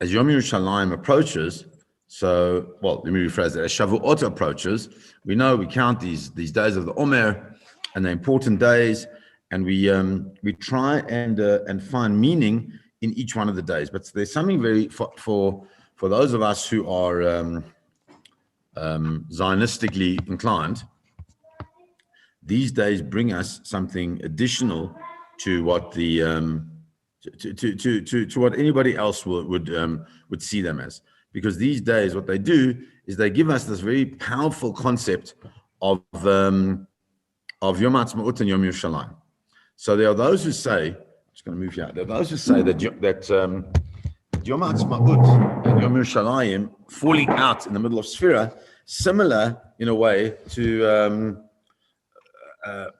as Yom Yerushalayim approaches, let me rephrase that. As Shavuot approaches, we know we count these days of the Omer and the important days, and we try and find meaning in each one of the days. But there's something very for those of us who are Zionistically inclined. These days bring us something additional to what the to what anybody else would see them as. Because these days, what they do is they give us this very powerful concept of Yom Ha'atzmaut and Yom Yerushalayim. So there are those who say, I'm just going to move here. There are those who say that Yom Ha'atzmaut and Yom Yerushalayim falling out in the middle of Sphira, similar in a way to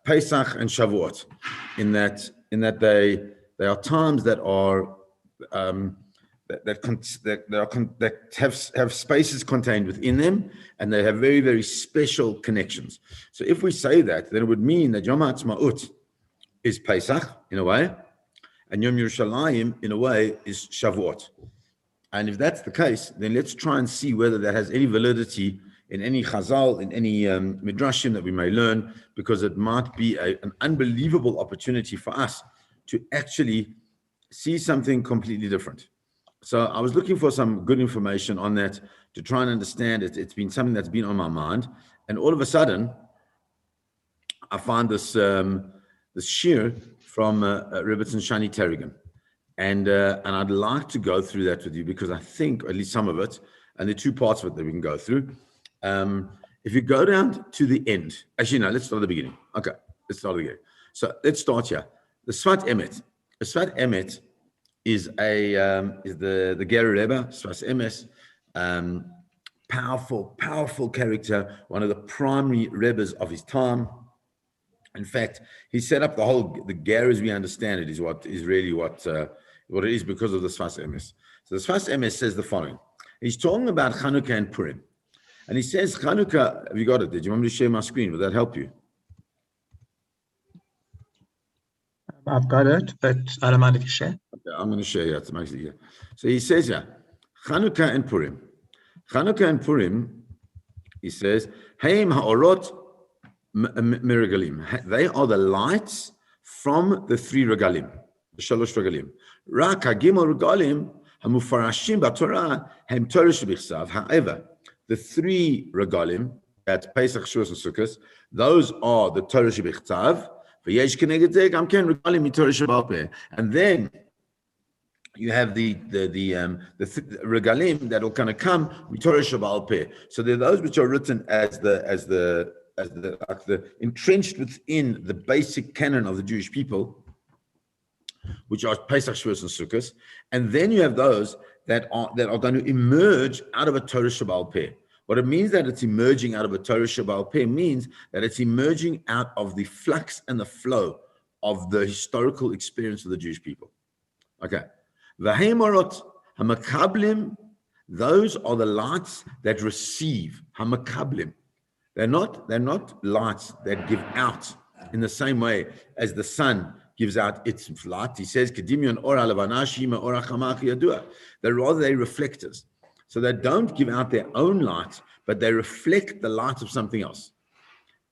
Pesach and Shavuot, in that they are times that are that have spaces contained within them, and they have very, very special connections. So if we say that, then it would mean that Yom Ha'atzmaut is Pesach in a way, and Yom Yerushalayim in a way is Shavuot. And if that's the case, then let's try and see whether that has any validity in any Chazal, in any Midrashim that we may learn, because it might be an unbelievable opportunity for us to actually see something completely different. So I was looking for some good information on that to try and understand it. It's been something that's been on my mind, and all of a sudden, I find this this shir from Rebbetzin Shani Terrigan, and I'd like to go through that with you, because I think at least some of it, and there are two parts of it that we can go through. If you go down to the end, actually no, let's start at the beginning. Okay, let's start at the beginning. So let's start here. The Sfat Emet. The Sfat Emet is the Ger Rebbe, Sfas Emes, powerful character, one of the primary Rebbes of his time. In fact, he set up the Ger as we understand it is what it is because of the Sfas Emes. So the Sfas Emes says the following. He's talking about Chanukah and Purim. And he says, Chanukah, have you got it? Did you want me to share my screen? Would that help you? I've got it, but I don't mind if you share. Okay, I'm going to share it. Makes it easier. So he says, Chanukah and Purim. Chanukah and Purim, he says, Haim ha'orot mirigalim. They are the lights from the three regalim, the shalosh regalim. Rak ha'gimel regalim hamufarashim b'Torah hem Torah shebichsav. However, the three regalim, at Pesach, Shavuot, and Sukkot, those are the Torah shebichsav. And then you have the regalim that will kind of come Torah Shabbat Peh. So there are those which are written as the entrenched within the basic canon of the Jewish people, which are Pesach, Shavuot, and Sukkot. And then you have those that are going to emerge out of a Torah Shabbat Peh. What it means that it's emerging out of a Torah Shabbat Peh means that it's emerging out of the flux and the flow of the historical experience of the Jewish people. Okay. V'heimarot hamakablim, those are the lights that receive. Hamakablim. They're not lights that give out in the same way as the sun gives out its light. He says, Kedimion ora levana shima ora chamach yadua. They're reflectors. So they don't give out their own light, but they reflect the light of something else.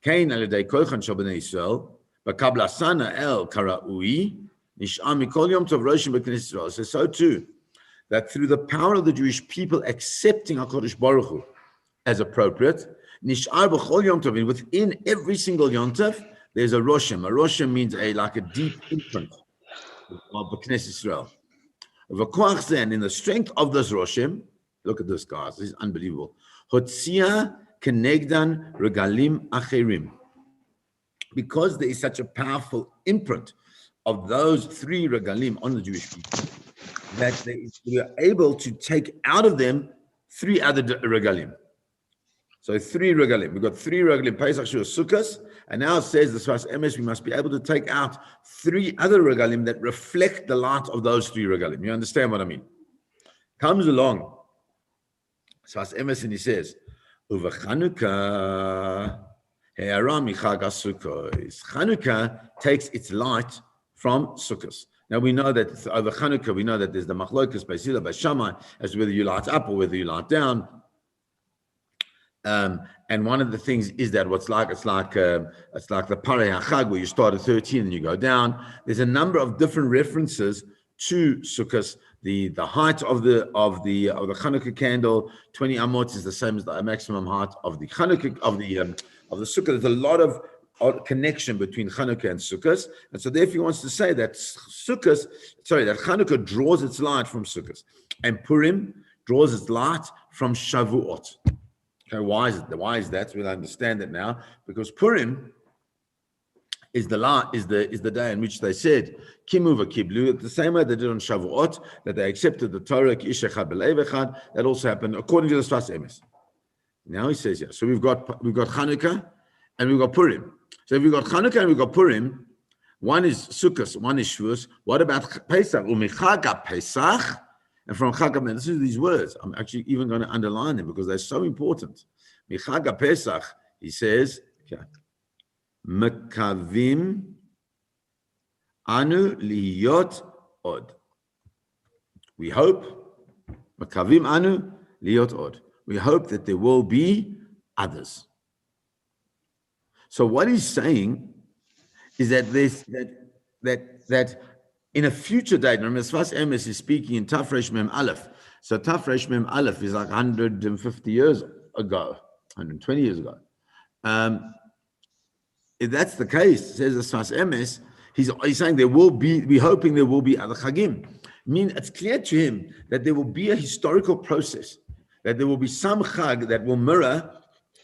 Kain alidei koichan shabnei Yisrael, b'kabla sana el karaui, nish'am mikol yom tov roshim b'knesset Yisrael. So too, that through the power of the Jewish people accepting HaKadosh Baruch Hu as appropriate, nish'ar b'chol yom tov, within every single yom tov, there's a roshim. A roshim means like a deep imprint of b'knesset Yisrael. V'koach then, in the strength of this roshim, look at this, guys. This is unbelievable. Hotzia kenegdan regalim acherim. Because there is such a powerful imprint of those three regalim on the Jewish people, that we are able to take out of them three other regalim. So three regalim. We've got three regalim, Pesach, Shavuot, Sukkot, and now it says the Sfas Emes, we must be able to take out three other regalim that reflect the light of those three regalim. You understand what I mean? Comes along Sfas Emes, and he says, Uva Chanukah he'ara michag HaSukkos. Chanukah takes its light from Sukkot. Now we know that over Chanukah, we know that there's the machlokas by Sila, by Shammai, as to whether you light up or whether you light down. And one of the things is that it's like the Parei HaChag, where you start at 13 and you go down. There's a number of different references to Sukkot. The height of the Chanukah candle, 20 amot, is the same as the maximum height of the Chanukah of the Sukkah. There's a lot of connection between Chanukah and Sukkot, and so therefore he wants to say that that Chanukah draws its light from Sukkot, and Purim draws its light from Shavuot. Okay, why is that? We'll understand it now, because Purim is the day in which they said Kimu v'kiblu, the same way they did on Shavuot, that they accepted the Torah ki ish echad b'lev echad. That also happened according to the Sfas Emes. Now he says, so we've got Chanukah and we've got Purim. So if we've got Chanukah and we've got Purim, one is Sukkot, one is Shavuos. What about Pesach? U'michag Pesach. And from Chag, listen to these words. I'm actually even going to underline them because they're so important. Michag Pesach, he says, Mekavim anu liyot od. We hope, Mekavim anu liyot od. We hope that there will be others. So what he's saying is that that in a future date, remember, Sfas Emes is speaking in Tafresh Mem Aleph. So Tafresh Mem Aleph is like 150 years ago, 120 years ago. If that's the case, says the Sfas Emes, he's saying we're hoping there will be other Chagim. It's clear to him that there will be a historical process, that there will be some Chag that will mirror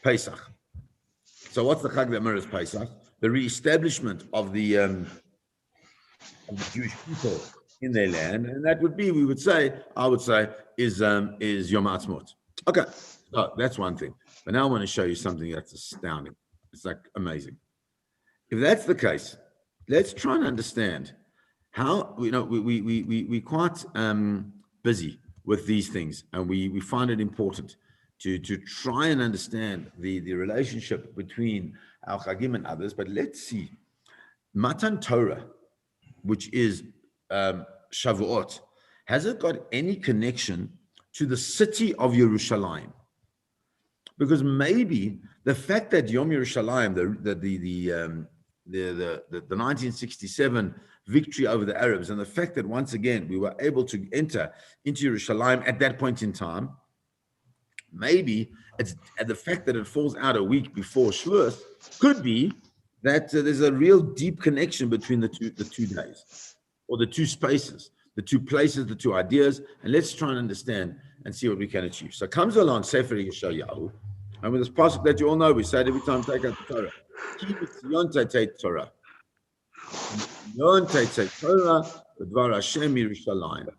Pesach. So what's the Chag that mirrors Pesach? The reestablishment of the Jewish people in their land, and that would be, I would say, is Yom Ha'atzmaut. Okay, so that's one thing. But now I want to show you something that's astounding. It's like amazing. If that's the case, let's try and understand how we're quite busy with these things, and we find it important to try and understand the relationship between our Chagim and others. But let's see, Matan Torah, which is Shavuot, has it got any connection to the city of Yerushalayim? Because maybe the fact that Yom Yerushalayim, the 1967 victory over the Arabs, and the fact that once again we were able to enter into Yerushalayim at that point in time, maybe it's the fact that it falls out a week before Shavuot could be that there's a real deep connection between the two days, or the two spaces, the two places, the two ideas, and let's try and understand and see what we can achieve. So comes along Sefer Yeshayahu, and with this pasuk that you all know, we say it every time we take out the Torah. Ki mitzion teitzei Torah. Mitzion teitzei Torah v'dvar Hashem Yerushalayim.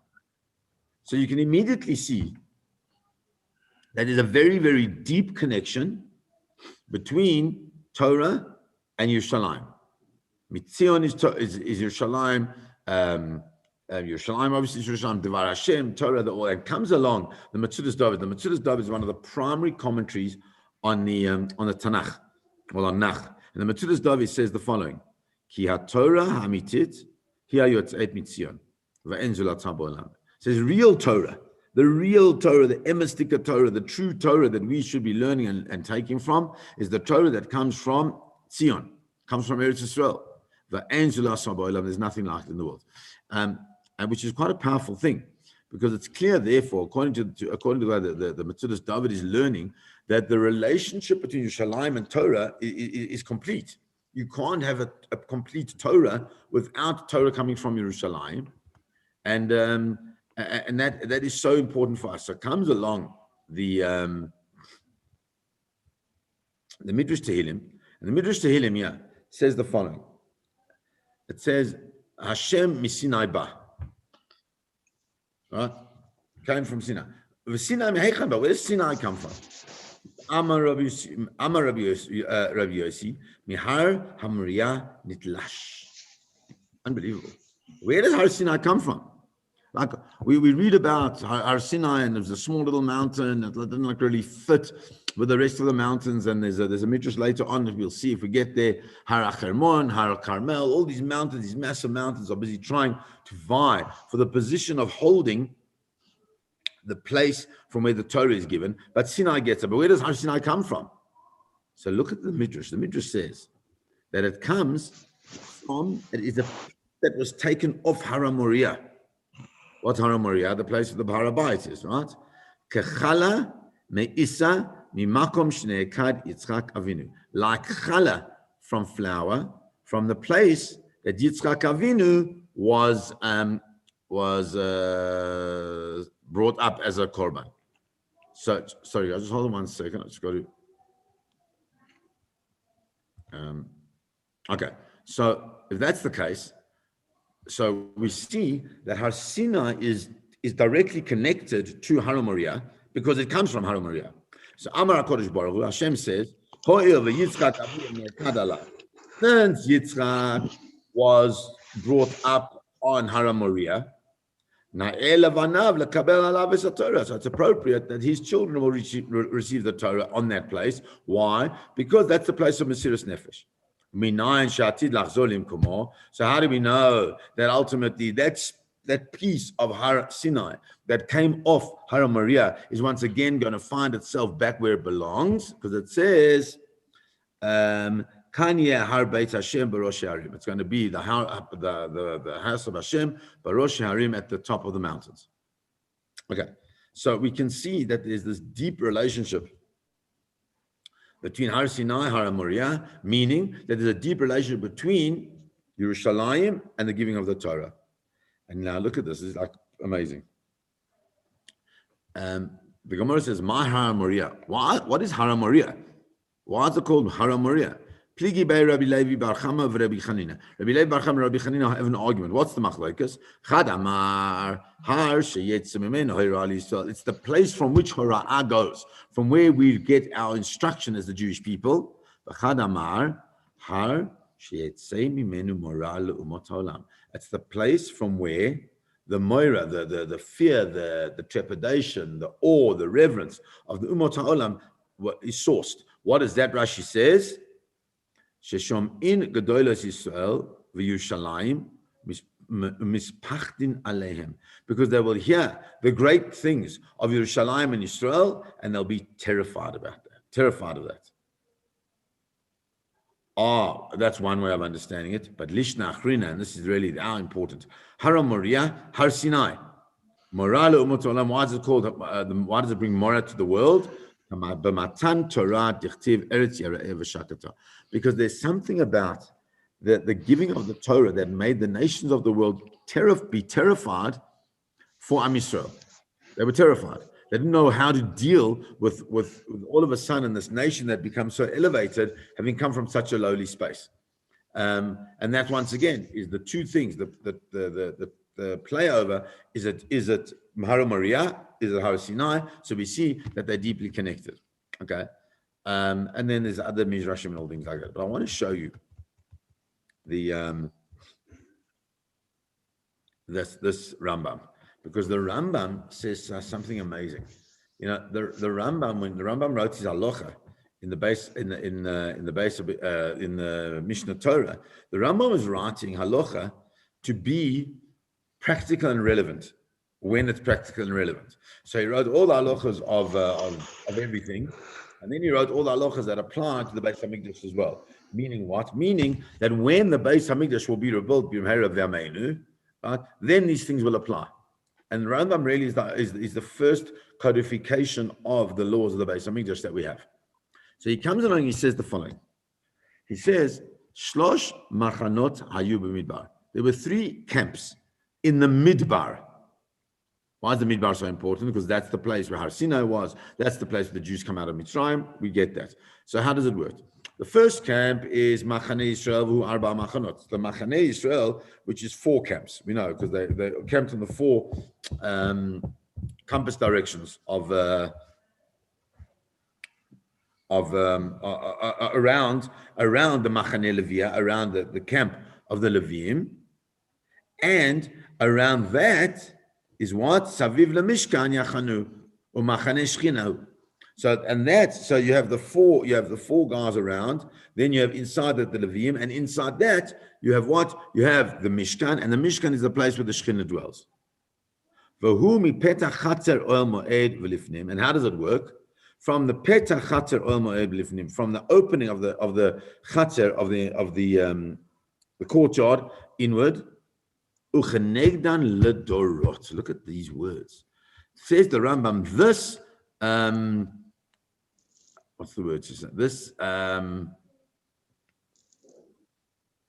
So you can immediately see that there's a very, very deep connection between Torah and Yerushalayim. Mitzion is Yerushalayim. Yerushalayim obviously is Yerushalayim. Devar Hashem, Torah, that comes along. The Metzudas David. The Metzudas David is one of the primary commentaries on the Tanakh, well, on Nach. And the Metzudas David says the following: Ki ha-Torah hamitit hi hayotzeit mitzion va'en zulat ha'bolam. Says real Torah, the real Torah, the emastika Torah, the true Torah that we should be learning and taking from is the Torah that comes from Zion, comes from Eretz Yisrael. There's nothing like it in the world, and which is quite a powerful thing, because it's clear, therefore, according to the way the Metzudas David is learning, that the relationship between Yerushalayim and Torah is complete. You can't have a complete Torah without Torah coming from Yerushalayim, and that is so important for us. So comes along the Midrash Tehillim, and the Midrash Tehillim says the following. It says, Hashem misinai ba. Right? Came from Sinai. Sinai mehechan ba. Where does Sinai come from? Amar Rabbi Yossi, Mihar Hamriya Nitlash. Unbelievable. Where does Har Sinai come from? Like we read about Har Sinai, and it was a small little mountain that didn't like really fit with the rest of the mountains. And there's a midrash later on that we'll see if we get there. Har Hermon, Har Carmel, all these mountains, these massive mountains, are busy trying to vie for the position of holding the place from where the Torah is given. But Sinai gets it. But where does Har Sinai come from? So look at the midrash. The midrash says that it comes from, it is a that was taken off Har Moriah. What's Har Moriah? The place where the Harabait is, right? Kechala me'isa mimakom shneekad Yitzchak Avinu. Like challah from flour, from the place that Yitzchak Avinu was brought up as a korban. So, sorry, just hold on 1 second. I just got to. Okay, so if that's the case, so we see that Har Sinai is directly connected to Har Moriah because it comes from Har Moriah. So Amar HaKadosh Baruch Hu, Hashem says, Ho'il v'Yitzchak Avinu me'ekad alav. Since Yitzchak was brought up on Har Moriah, so it's appropriate that his children will receive the Torah on that place. Why? Because that's the place of Mesiras Nefesh. So how do we know that ultimately that piece of Har Sinai that came off Har Moriah is once again going to find itself back where it belongs? Because it says, Har Beit Hashem Barosh Harim. It's going to be the house of Hashem Barosh Harim at the top of the mountains. Okay, so we can see that there's this deep relationship between Har Sinai, Har Moriah, meaning that there's a deep relationship between Yerushalayim and the giving of the Torah. And now look at this; it's like amazing. The Gemara says, "My Har Moriah." What is Har Moriah? Why is it called Har Moriah? Pligi by Rabbi Levi Bar Chama of Rabbi Chanina. Rabbi Levi Bar Chama and Rabbi Chanina have an argument. What's the machlokes? Chad Amar Har Sheyetz Mimenu Hora Yisrael. It's the place from which Hora'ah goes, from where we get our instruction as the Jewish people. Chad Amar Har Sheyetz Mimenu Mora Le'umot Haolam. It's the place from where the moira, the fear, the trepidation, the awe, the reverence of the Umot Haolam is sourced. What is that? Rashi says, Sheshom in Gedolos Yisrael v'Yerushalayim mispachtin alehem, because they will hear the great things of Yerushalayim and Yisrael, and they'll be terrified about that. Terrified of that. That's one way of understanding it. But Lishna Achrina, and this is really our important. Har Moriah, Har Sinai. Morah le'umot haolam. Why is it called? Why does it bring Morah to the world? Because there's something about the giving of the Torah that made the nations of the world be terrified for Am Yisrael. They were terrified. They didn't know how to deal with all of a sudden this nation that becomes so elevated, having come from such a lowly space. And that once again is the two things. The play over is it Har Moriah, is it Har Sinai? So we see that they're deeply connected. Okay, and then there's other midrashim and all things like that. But I want to show you the this Rambam, because the Rambam says something amazing. You know, the Rambam, when the Rambam wrote his halacha in the base in the Mishnah Torah, the Rambam was writing halacha to be practical and relevant when it's practical and relevant. So he wrote all the halachas of everything, and then he wrote all the halachas that apply to the Beis Hamikdash as well. Meaning what? Meaning that when the Beis Hamikdash will be rebuilt, right, then these things will apply. And Rambam really is the first codification of the laws of the Beis Hamikdash that we have. So he comes along and he says the following. He says, Shlosh machanot hayu b'midbar. There were 3 camps in the Midbar. Why is the Midbar so important? Because that's the place where Har Sinai was. That's the place where the Jews come out of Mitzrayim. We get that. So how does it work? The first camp is Machane Yisrael, who Arba Machanot. The Machane Yisrael, which is 4 camps. We know because they camped in the 4 compass directions of around the Machane Levia, around the camp of the Leviim, and around that is what? Saviv leMishkan yachanu u'machane shchina. So you have the four guys around. Then you have inside that the Levim, and inside that you have what? You have the Mishkan, and the Mishkan is the place where the Shekhinah dwells. And how does it work? From the Petach Chatzer Oel Moed Lifnim, from the opening of the Chatzer of the courtyard inward. Uchenegdan ledorot. Look at these words. It says the Rambam, this what's the word? This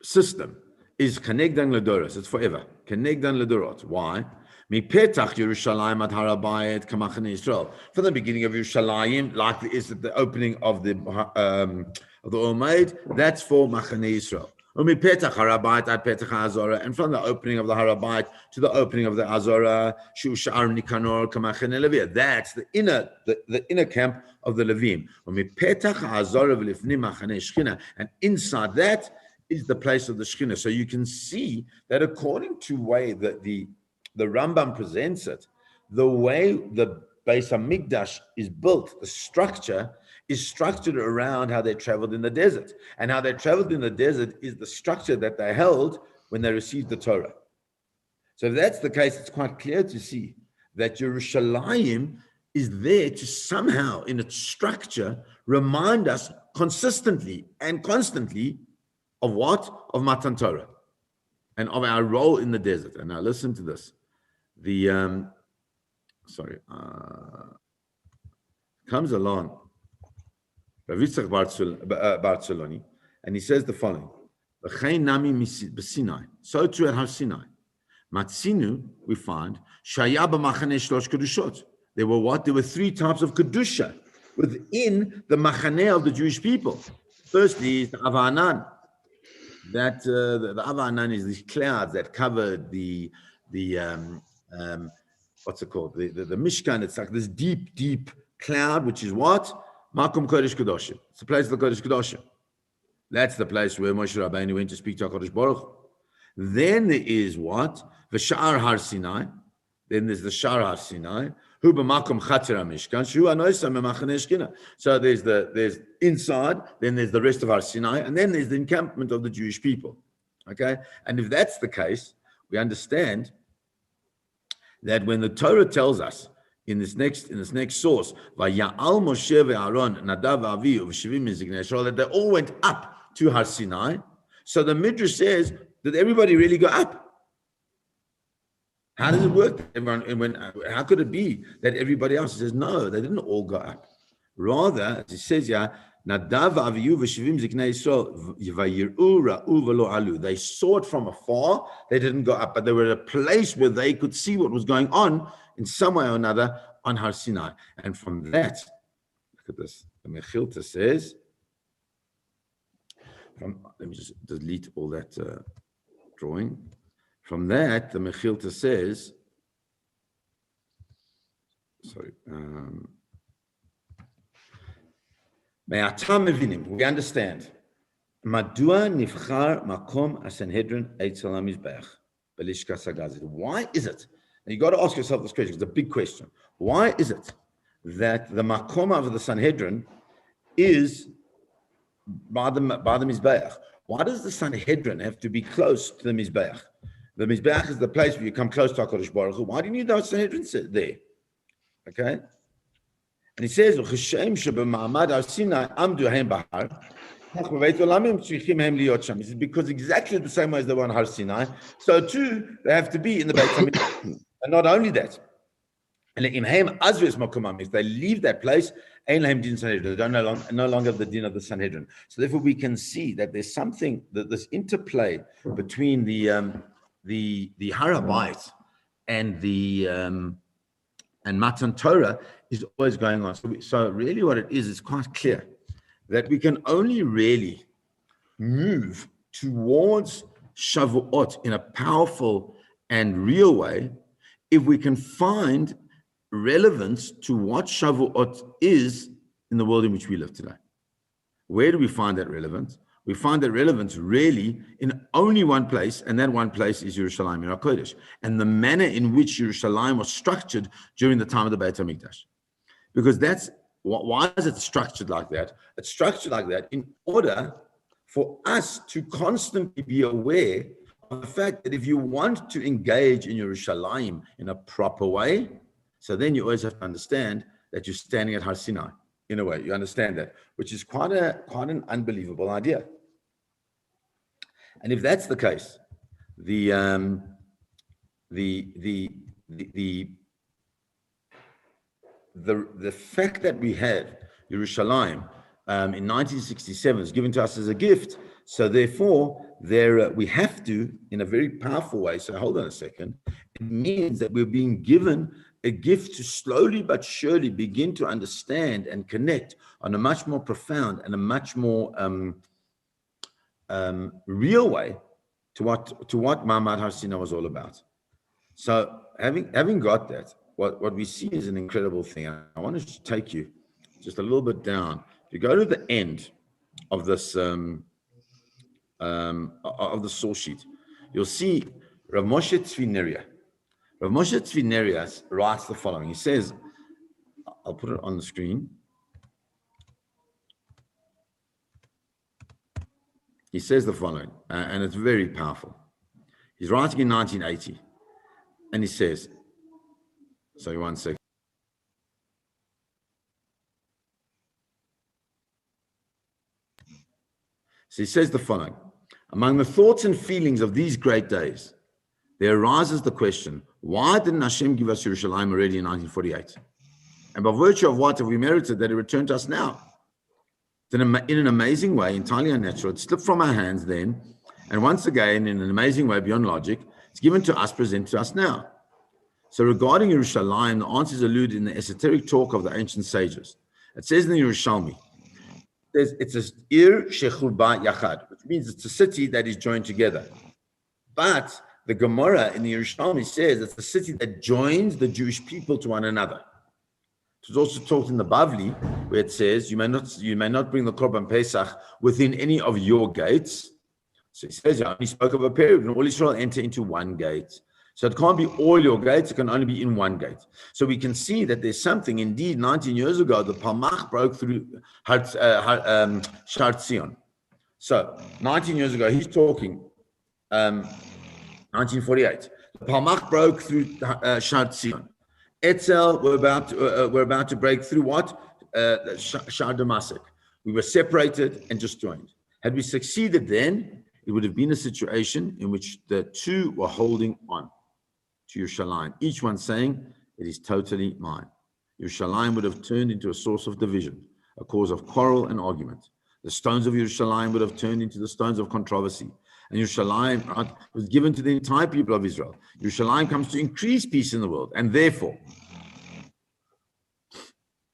system is Kenegdan ledoros. It's forever. Kenegdan ledorot. Why? Mipetach Yerushalayim ad Harabayit kamachane Yisrael. From the beginning of Yerushalayim, like it is at the opening of the Omeid, that's for Machane Yisrael. Umipetach Harabayit ad Petach HaAzorah, and from the opening of the Harabayit to the opening of the Azorah, Shu Sha'ar Nikanor kamachane Levi. That's the inner camp of the Levim. Umipetach HaAzorah v'lifnim machane Shechina, and inside that is the place of the Shechina. So you can see that according to the way that the Rambam presents it, the way the Beis HaMikdash is built, the structure is structured around how they traveled in the desert. And how they traveled in the desert is the structure that they held when they received the Torah. So if that's the case, it's quite clear to see that Yerushalayim is there to somehow, in its structure, remind us consistently and constantly of what? Of Matan Torah and of our role in the desert. And now listen to this. Comes along Rav Yitzchak Barceloni, and he says the following: so too at Har Sinai, Matzinu, we find Shaya b'machane shlosh kedushot. There were what? There were three types of kedusha within the machane of the Jewish people. Firstly, is the Avanan. That the Avanan is these clouds that covered the what's it called? The Mishkan. It's like this deep cloud, which is what? Makom Kodesh Kedoshim. It's the place of the Kodesh Kedoshim. That's the place where Moshe Rabbeinu went to speak to HaKadosh Baruch Hu. Then there is what? The Sha'ar Har Sinai. Then there's the Sha'ar Har Sinai. Hu b'makom Chatzer HaMishkan. Shu anoisa memachane Shechina. So there's inside, then there's the rest of Har Sinai, and then there's the encampment of the Jewish people. Okay? And if that's the case, we understand that when the Torah tells us in this next source, Vaya'al Moshe ve'Aaron Nadav v'Avihu v'Shivim min Ziknei Yisrael, that they all went up to Har Sinai. So the Midrash says, did everybody really go up? How does it work? How could it be that everybody else says no? They didn't all go up. Rather, as it says here, Nadav v'Avihu v'Shivim Ziknei Yisrael v'Yir'u ra'u v'lo alu. They saw it from afar. They didn't go up, but they were at a place where they could see what was going on in some way or another on Har Sinai. And from that, look at this. The Mechilta says, let me just delete all that drawing. From that, the Mechilta says, we understand. Madua nifchar makom haSanhedrin eitzel hamizbeach belishkas hagazit. Why is it? And you got to ask yourself this question. It's a big question. Why is it that the makom of the Sanhedrin is by the Mizbeach? Why does the Sanhedrin have to be close to the Mizbeach? The Mizbeach is the place where you come close to HaKadosh Baruch Hu. Why do you need those Sanhedrin there? Okay? And he says, it's because exactly the same way as the one Har Sinai, so too they have to be in the Beit HaMikdash. And not only that, if they leave that place, they don't no longer have the din of the Sanhedrin. So therefore we can see that there's something, that this interplay between the Harabayit and the and Matan Torah is always going on. So really what it is quite clear that we can only really move towards Shavuot in a powerful and real way if we can find relevance to what Shavuot is in the world in which we live today. Where do we find that relevance? we find that relevance really in only one place, and that one place is Yerushalayim and HaKodesh, and the manner in which Yerushalayim was structured during the time of the Beit HaMikdash. Because that's, why is it structured like that? It's structured like that in order for us to constantly be aware of the fact that if you want to engage in Yerushalayim in a proper way, so then you always have to understand that you're standing at Har Sinai. In a way, you understand that, which is quite an unbelievable idea. And if that's the case, the fact that we have Yerushalayim in 1967 is given to us as a gift, so therefore we have to, in a very powerful way. So hold on a second. It means that we're being given a gift to slowly but surely begin to understand and connect on a much more profound and a much more real way to what Ma'amad Har Sinai was all about. So having got that, what we see is an incredible thing. I want to take you just a little bit down. If you go to the end of this of the source sheet, you'll see Rav Moshe Tzvi Neria. Rav Moshe Tzvi Neria writes the following. He says, I'll put it on the screen. He says the following, and it's very powerful. He's writing in 1980, and he says, sorry, one second. So he says the following: among the thoughts and feelings of these great days, there arises the question, why didn't Hashem give us Yerushalayim already in 1948? And by virtue of what have we merited that it returned to us now? In an amazing way, entirely unnatural, it slipped from our hands then, and once again, in an amazing way beyond logic, it's given to us, presented to us now. So regarding Yerushalayim, the answers allude in the esoteric talk of the ancient sages. It says in the Yerushalmi, it's a Ir Shechurba Yachad, which means it's a city that is joined together. But the Gemara in the Yerushalmi says it's a city that joins the Jewish people to one another. It was also taught in the Bavli, where it says, you may not bring the Korban Pesach within any of your gates. So he says, I only spoke of a period when all Israel enter into one gate. So it can't be all your gates, it can only be in one gate. So we can see that there's something, indeed, 19 years ago, the Palmach broke through Shar Tzion. So 19 years ago, he's talking 1948. The Palmach broke through Shar Tzion. Etzel, we're about to break through what? Shar Damascus. We were separated and just joined. Had we succeeded then, it would have been a situation in which the two were holding on to Yerushalayim, each one saying, it is totally mine. Yerushalayim would have turned into a source of division, a cause of quarrel and argument. The stones of Yerushalayim would have turned into the stones of controversy. And Yerushalayim was given to the entire people of Israel. Yerushalayim comes to increase peace in the world. And therefore,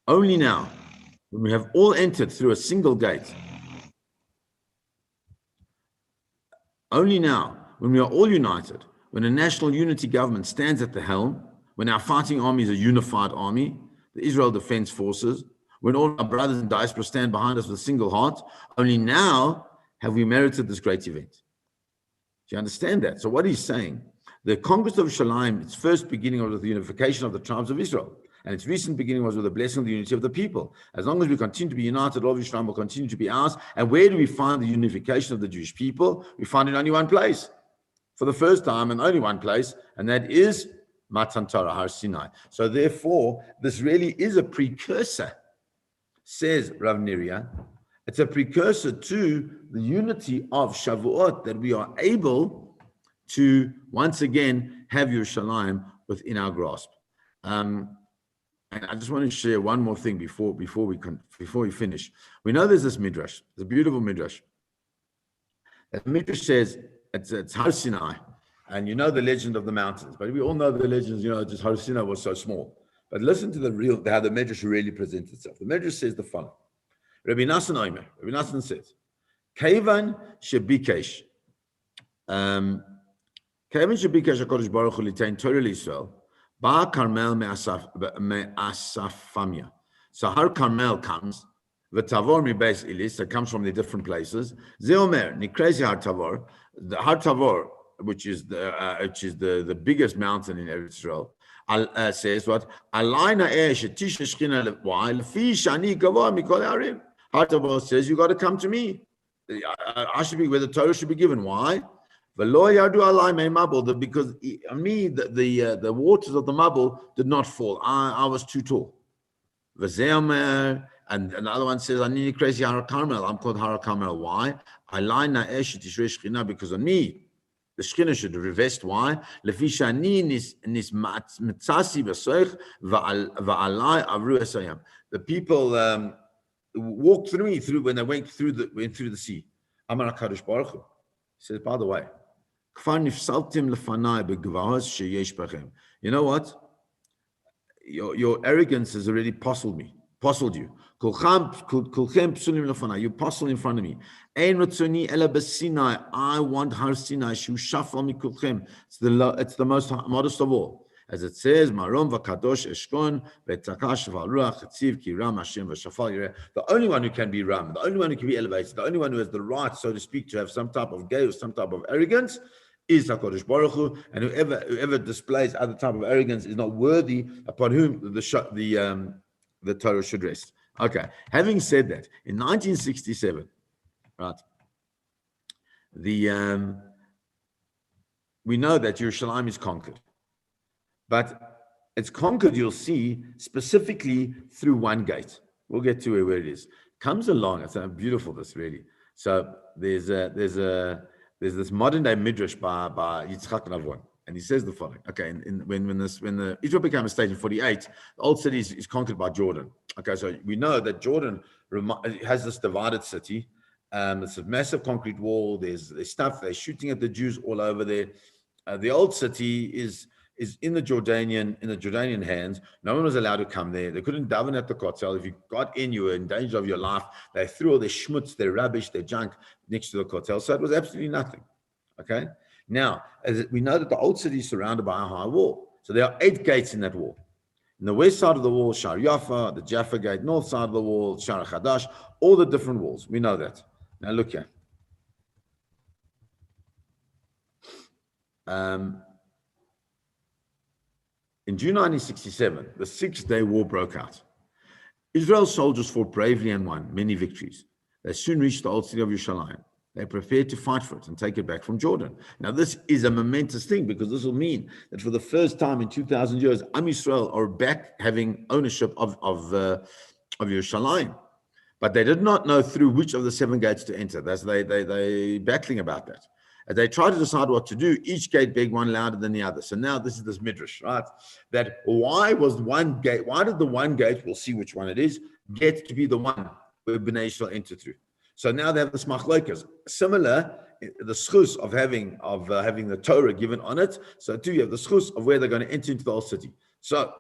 only now, when we have all entered through a single gate, only now, when we are all united, when a national unity government stands at the helm, when our fighting army is a unified army, the Israel Defense Forces, when all our brothers in diaspora stand behind us with a single heart, only now have we merited this great event. Do you understand that? So what he's saying, the Congress of Yerushalayim, its first beginning was with the unification of the tribes of Israel. And its recent beginning was with the blessing of the unity of the people. As long as we continue to be united, all of Yerushalayim will continue to be ours. And where do we find the unification of the Jewish people? We find it in only one place. For the first time in only one place, and that is Matan Torah, Har Sinai. So therefore, this really is a precursor, says Rav Neria. It's a precursor to the unity of Shavuot, that we are able to once again have Yerushalayim within our grasp. And I just want to share one more thing before we finish. We know there's this midrash, it's a beautiful midrash. The midrash says it's Har Sinai, and you know the legend of the mountains, but we all know the legends. Just Har Sinai was so small. But listen to how the midrash really presents itself. The midrash says the following. Rabbi Nassan says, Keivan shebikesh, HaKadosh Baruch Hu litain Torah l'Yisrael, Ba Carmel me'asafamia. So Har Carmel comes, V'tavor mi beis ilis, that comes from the different places. Zeomer nikrezi har tavor, the har tavor, which is the biggest mountain in Israel, says what? Alayna esh tish shchina levai lefi shani gavor mikol harim. Har tavor says you got to come to me. I should be where the Torah should be given. Why? V'lo yadu alay me mabul, because me the waters of the mabul did not fall. I was too tall. V'zeomer. And another one says, I need crazy Har Carmel. I'm called Har Carmel. Why? I line na esh tishre shchina, because on me, the shchina should revest. Why? Lefisha ani nis mitzasi b'soich va'alai avru esayam. The people walked through me when they went through the sea. Amar HaKadosh Baruch Hu. He says, by the way, kfar nifsaltim lefanai begvahos sheyesh b'chem. You know what? Your arrogance has already postled you. You postle in front of me. I want Har Sinai. It's the most modest of all. As it says, Marom v'kadosh eshkon v'takash v'alruach etziv ki ram Hashem v'shafal yireh. The only one who can be ram, the only one who can be elevated, the only one who has the right, so to speak, to have some type of gay or some type of arrogance is HaKadosh Baruch Hu, and whoever displays other type of arrogance is not worthy upon whom the Torah should rest. Okay, having said that, in 1967, right, we know that Yerushalayim is conquered, but it's conquered, you'll see, specifically through one gate. We'll get to where it is. Comes along, it's beautiful, this really. So there's this modern day midrash by Yitzchak Navon, and he says the following. Okay, when Israel became a state in 48, the old city is conquered by Jordan. Okay, so we know that Jordan has this divided city. It's a massive concrete wall. There's stuff. They're shooting at the Jews all over there. The old city is in the Jordanian hands. No one was allowed to come there. They couldn't daven at the kotel. If you got in, you were in danger of your life. They threw all their schmutz, their rubbish, their junk next to the kotel. So it was absolutely nothing. Okay. Now, we know that the old city is surrounded by a high wall. So there are 8 gates in that wall. In the west side of the wall, Shar Yafa, the Jaffa Gate, north side of the wall, Shar Chadash, all the different walls. We know that. Now look here. In June 1967, the 6-day war broke out. Israel's soldiers fought bravely and won many victories. They soon reached the old city of Yerushalayim. They prepared to fight for it and take it back from Jordan. Now, this is a momentous thing, because this will mean that for the first time in 2,000 years, Am Yisrael are back having ownership of Yerushalayim. But they did not know through which of the 7 gates to enter. They battling about that. As they try to decide what to do, each gate begged one louder than the other. So now this is this midrash, right? That why did the one gate, we'll see which one it is, get to be the one where Bnei Israel enter through? So now they have this machlokas. Similar, the schus of having the Torah given on it. So too, you have the schus of where they're going to enter into the old city. So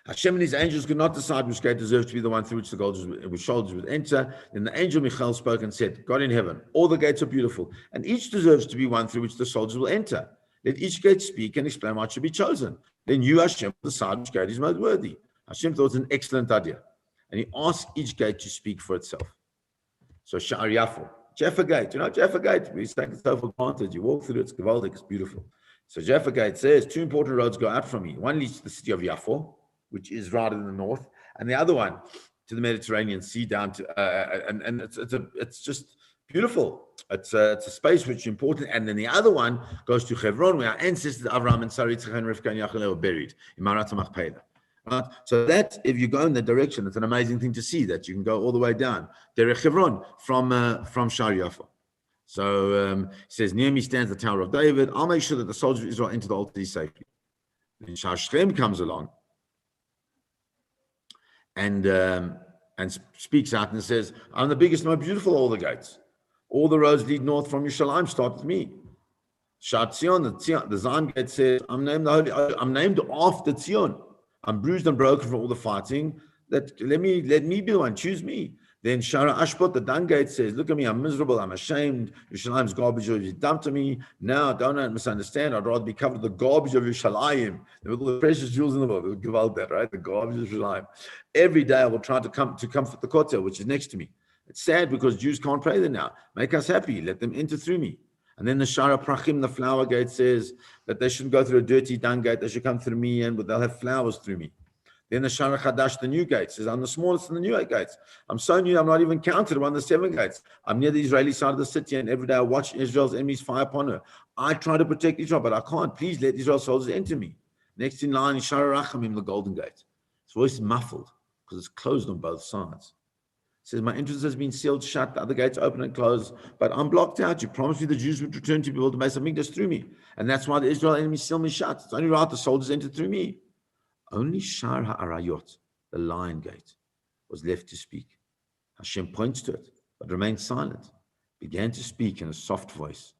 Hashem and his angels could not decide which gate deserves to be the one through which the soldiers would enter. Then the angel Michael spoke and said, God in heaven, all the gates are beautiful, and each deserves to be one through which the soldiers will enter. Let each gate speak and explain what should be chosen. Then you, Hashem, will decide which gate is most worthy. Hashem thought it was an excellent idea, and he asked each gate to speak for itself. So Sha'ar Yafo, Jaffa Gate, Jaffa Gate, we take itself advantage. You walk through it, it's gewaldic, it's beautiful. So Jaffa Gate says 2 important roads go out from me. One leads to the city of Yafo, which is right in the north, and the other one to the Mediterranean Sea down to, and it's just beautiful. It's a space which is important. And then the other one goes to Hebron, where our ancestors Avraham and Sarah, Yitzchak and Rivka and Yaakov were buried in Marat HaMachpelah. Right? So that, if you go in that direction, it's an amazing thing to see that you can go all the way down Derech Hebron from Shar Yafa. So it says, near me stands the Tower of David. I'll make sure that the soldiers of Israel enter the old city safely. Then Shar Shechem comes along and speaks out and says, I'm the biggest and most beautiful of all the gates. All the roads lead north from Yerushalayim start with me. Shar Tzion, the Zion gate says, I'm named after Tzion. I'm bruised and broken from all the fighting. Let me be the one. Choose me. Then Shara Ashpot, the dung gate, says, look at me, I'm miserable, I'm ashamed. Yerushalayim's garbage is dumped to me. Now, don't misunderstand. I'd rather be covered with the garbage of Yerushalayim with all the precious jewels in the world. We'll give out that, right? The garbage of Yerushalayim. Every day I will try to comfort the Kotel, which is next to me. It's sad because Jews can't pray there now. Make us happy. Let them enter through me. And then the Shara Prachim, the flower gate, says that they shouldn't go through a dirty dung gate. They should come through me, and they'll have flowers through me. Then the Shara Chadash, the new gate, says, I'm the smallest in the new gates. I'm so new, I'm not even counted among the 7 gates. I'm near the Israeli side of the city, and every day I watch Israel's enemies fire upon her. I try to protect Israel, but I can't. Please let Israel's soldiers enter me. Next in line is Shara Rachamim, the golden gate. His voice is muffled because it's closed on both sides. It says, my entrance has been sealed shut, the other gates open and close, but I'm blocked out. You promised me the Jews would return to build the base of Mikdash through me. And that's why the Israel enemies seal me shut. It's only right the soldiers enter through me. Only Shar HaArayot, the lion gate, was left to speak. Hashem points to it, but remained silent, began to speak in a soft voice.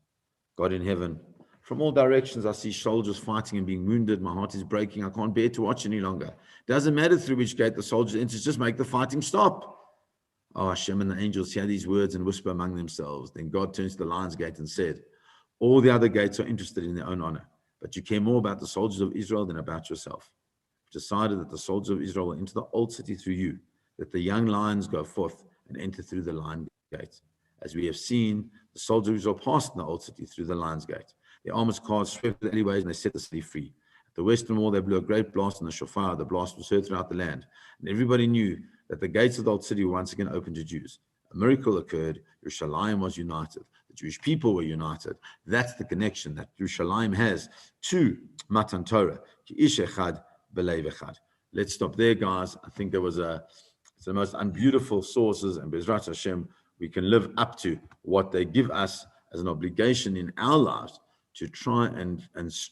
God in heaven, from all directions I see soldiers fighting and being wounded. My heart is breaking. I can't bear to watch any longer. Doesn't matter through which gate the soldiers enter, just make the fighting stop. Oh, Hashem and the angels hear these words and whisper among themselves. Then God turns to the lion's gate and said, all the other gates are interested in their own honor, but you care more about the soldiers of Israel than about yourself. Decided that the soldiers of Israel will enter the old city through you, that the young lions go forth and enter through the lion gate. As we have seen, the soldiers of Israel passed in the old city through the lion's gate. Their armored cars swept the alleyways and they set the city free. At the western wall, they blew a great blast on the shofar. The blast was heard throughout the land, and everybody knew that the gates of the old city were once again open to Jews. A miracle occurred. Yerushalayim was united. The Jewish people were united. That's the connection that Yerushalayim has to Matan Torah. Ki ish echad. Let's stop there, guys. I think it's the most unbeautiful sources, and Bezrat Hashem, we can live up to what they give us as an obligation in our lives to try and